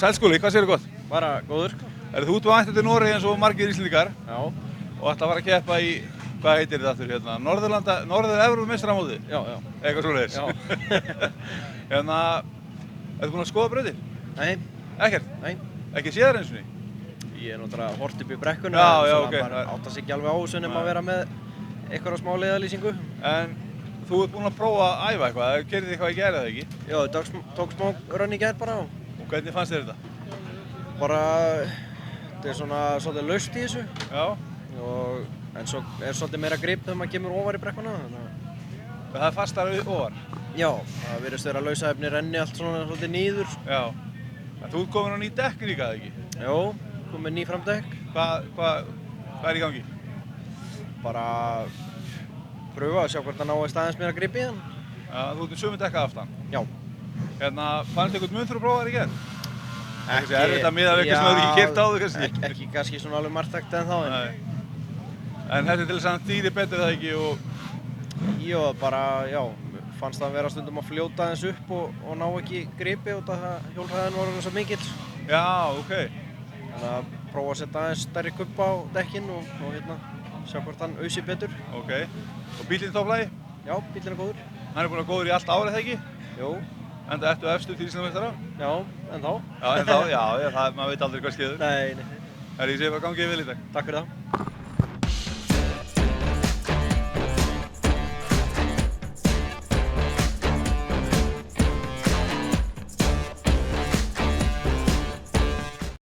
Sæll Skúli, hvað segirðu gott? Bara góður. Þú ert mættur til Noregi eins og margir Íslendingar Já. og ætla að fara að keppa í, hvað heitir þetta aftur hérna, Norður-Evrópumeistaramótið? Já. Eitthvað svoleiðis. Já. Hérna, ertu búinn að skoða brautir? Nei. Ekkert? Nei. Ekki séð þær eins og því? Ég er náttúrulega hort upp í brekkuna. Já, ok. Bara átta sig ekki alveg á þessu nema að vera með einhverja smá leiðarlýsingu. En þú ert búinn að prófa að æfa eitthvað, keyrðir eitthvað í gær eða ekki? Já, tók smá rönn í gær bara. Og hvernig fannst þér þetta? Bara, þetta er svona svolítið laust í þessu. Já. En svo er svolítið meira grip þegar maður kemur ofar í brekkuna. Það er fastara ofar? Já, það virðist vera að lausaefni renni allt svona svolítið niður. Já. En þú ert komin á ný dekk líka, eða ekki? Já, komið ný framdekk. Hvað er í gangi? Bara pröfa að sjá hvort það náist aðeins meira grip í hann. Já, þú ert með sömu dekka aftan? Já. Hérna, fannst þið eitthvað mun fyrir að prófa þær í gerð? Ekki. Er þetta miðað við eitthvað sem þú hefur ekki keyrt áður kannski? Ekki kannski svona alveg marktækt en þá. En þetta er til þess að hann þýðir betur það ekki og... Jó, bara, já, fannst það að vera stundum að fljóta aðeins upp og ná ekki gripi út af að hjólhræðin var svo mikill. Já, ok. Þannig að prófa að setja aðeins stærri kubb á dekkin og hérna, sjá hvort hann ausi betur. Ok. Og bíllinn topplægi? Já, bíllinn er góður. Hann er búinn að góður í allt árið, ekki? Jú. Enda ertu efstu til Íslandsmeistara? Já, en þá. Já, en þá, já, maður veit aldrei hvað skeður. Nei. Ég segi bara gangið vel í dag. Takk fyrir það.